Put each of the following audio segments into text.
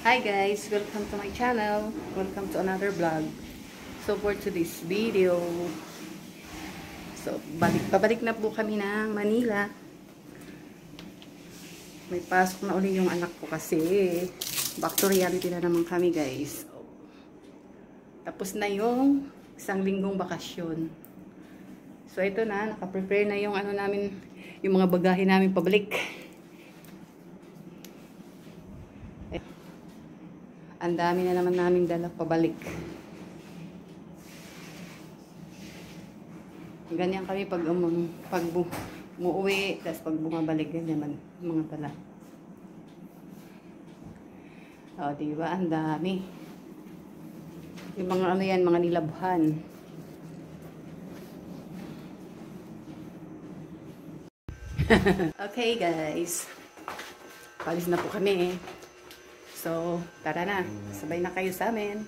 Hi guys, welcome to my channel. Welcome to another vlog. So for today's video, pabalik na po kami ng Manila. May pasok na uli yung anak ko kasi back to reality na naman kami guys. Tapos na yung isang linggong bakasyon. So ito na, naka-prepare na yung ano namin, yung mga bagahe namin pabalik. Ang dami na naman namin dala pabalik. Ganyan kami pag umuwi, tapos pag bumabalik, ganyan man mga dala. O, diba? Ang dami. Yung mga ano yan, mga nilabhan. Okay guys. Palis na po kami. So, tara na. Sabay na kayo sa amin.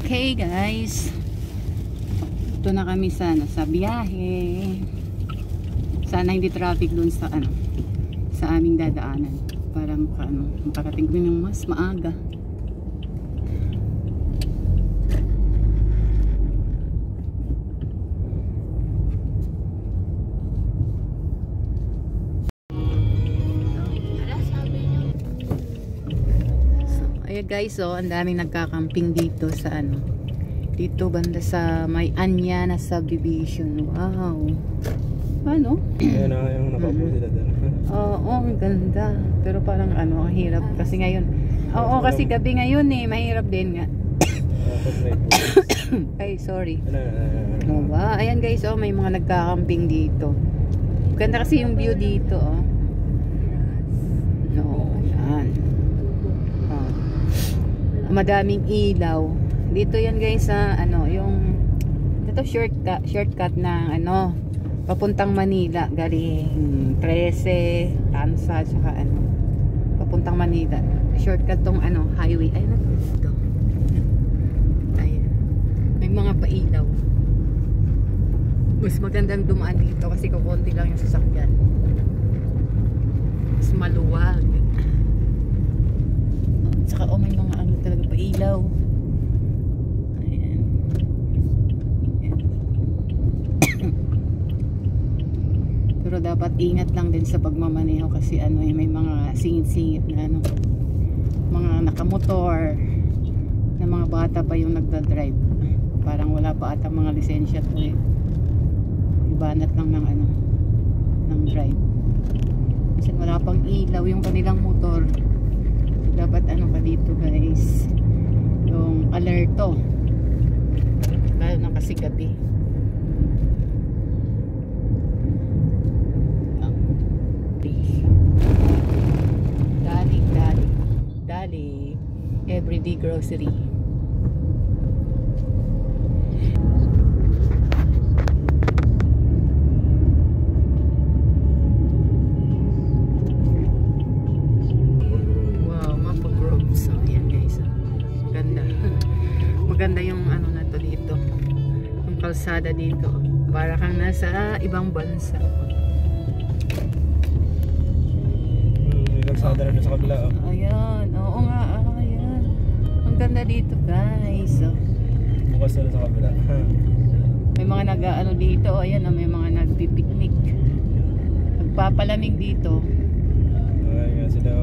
Okay guys. Ito na kami sa biyahe. Sana hindi traffic doon sa sa aming dadaanan. Para makarating kami ng mas maaga. Ayan guys, oh, ang daming nagkakamping dito sa dito banda sa may Anyana subdivision. Wow. Ano? Ayan na yung nakaupo sila doon. Oo, ang ganda. Pero parang ang hirap kasi ngayon. Oo, kasi gabi ngayon mahirap din nga. Ay, sorry. Ba? Ayan guys, oh, may mga nagkakamping dito. Ganda kasi yung view dito, oh. No, yan. Madaming ilaw. Dito yan guys sa yung ito shortcut ng papuntang Manila galing 13 Tansa saka papuntang Manila. Shortcut tong highway. Ay dito. Ayan. May mga pailaw. Mas magandang dumaan dito kasi kukunti lang yung sasakyan. Mas maluwag. Saka may mga talaga pailaw. Ayan. Ayan. Pero dapat ingat lang din sa pagmamaneho kasi may mga singit-singit na mga nakamotor na mga bata pa yung nagdadrive. Parang wala pa ata mga lisensya to ibanat lang ng drive. Kasi wala pang ilaw yung kanilang motor. Dapat pa dito guys, yung alerto lalo na kasi gabi. Dali everyday grocery. Maganda yung na to dito, yung kalsada dito, para kang nasa ibang bansa. Yung kalsada na sa kabila. Ayan, oo nga, ayan. Ang ganda dito guys. Bukas na sa kabila. May mga dito, ayan, may mga nagpipiknik, nagpapalamig dito. Ayan sila.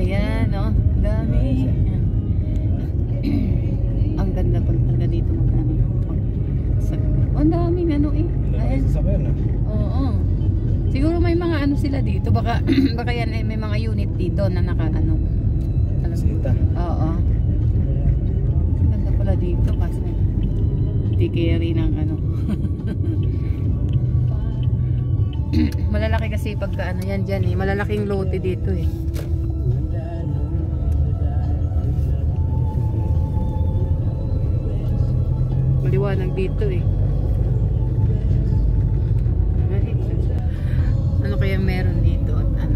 Ayan, dami. Ang ganda pa talaga dito ang daming ayan. Oo. Siguro may mga sila dito, baka yan may mga unit dito na naka Sita. Oo. Ang ganda pala dito kasi hindi carry ng malalaki kasi pagka yan dyan malalaking lote dito maliwanag dito ano kaya meron dito at ang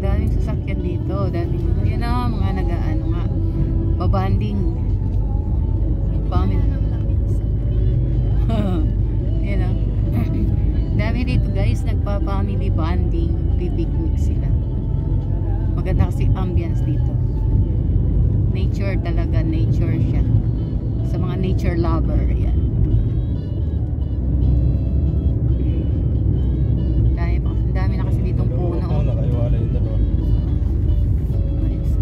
daming sasakyan dito, daming yan mga nga babanding family yan dami dito guys, nagpa-family bonding, pipiknik sila. maganda kasi ambience dito. Nature talaga, nature siya. Sa mga nature lover, yan. Ang dami na kasi ditong puno. Oo, nakaiwala yung dalawa. Nice.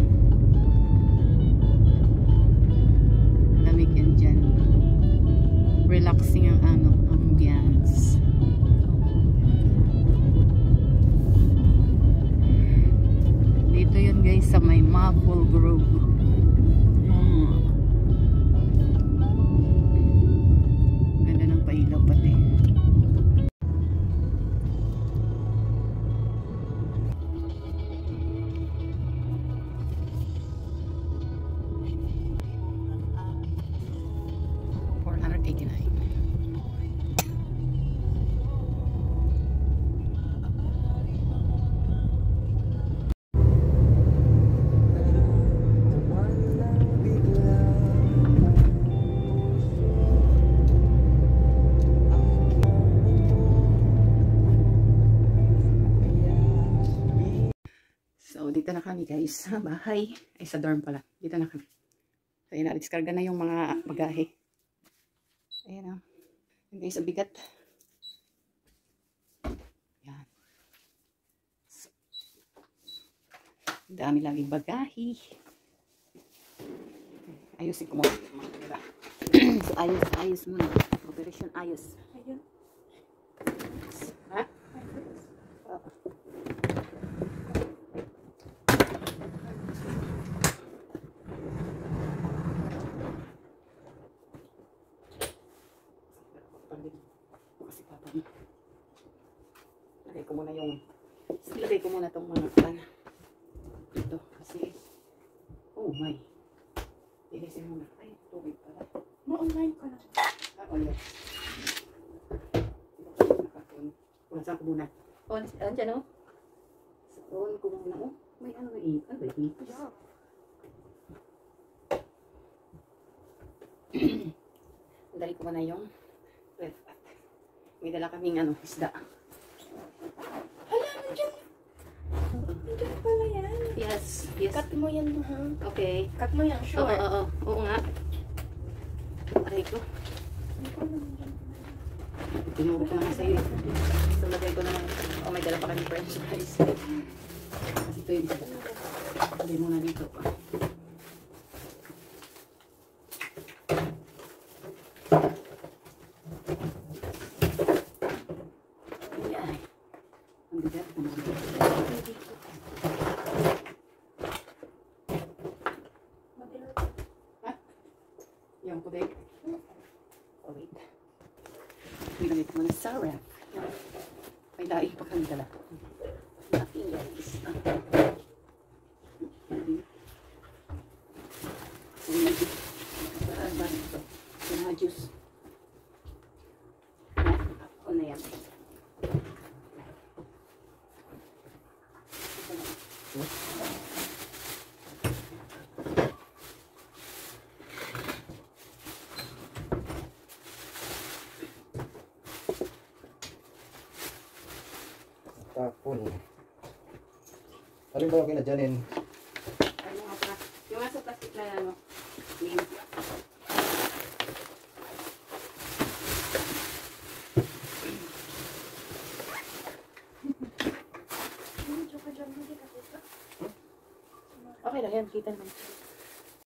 Lamig yan dyan. Relaxing ang ambience. Dito yun guys sa may Maple Grove. Ganda ng pailaw pati. So, dito na kami guys sa bahay. Ay, sa dorm pala. Dito na kami. So, yun na. Diskarga na yung mga bagahe. Ayan o. Yung guys, ang bigat. Yan. So, dami laging bagahe. Ayusin ko muna. So, ayos muna. Operation ayos. Ayun. Ha? Oo. Lagay ko muna itong mga pan ito kasi oh my ilisin muna ay tubig pala ma-online ka na oh yes saan ko muna andyan o on ko muna o may ano na ano ba ito dali ko muna yung red pot may dala kaming isda. Diyan pala yan. Yes. Cut mo yan, ha? Okay. Cut mo yan, sure. Oo nga. Aray ko. Tinuro ko naman sa'yo eh. So, lagay ko naman. Oh, may dala pa kami french fries. Kasi ito yung dala. Lagay muna dito. Ayan. Ang bigat. Yung putik. Oh, wait. Pinamit mo na sa ref. May daing pa kami dala. Nothing guys. Saan ba ito? Yung juice. Ako na yan. Tapon. Alin ba yung kinadyanin? Ano nga pa? Yung nasa plastic na ano. Link. Okay lang yan. Kita naman.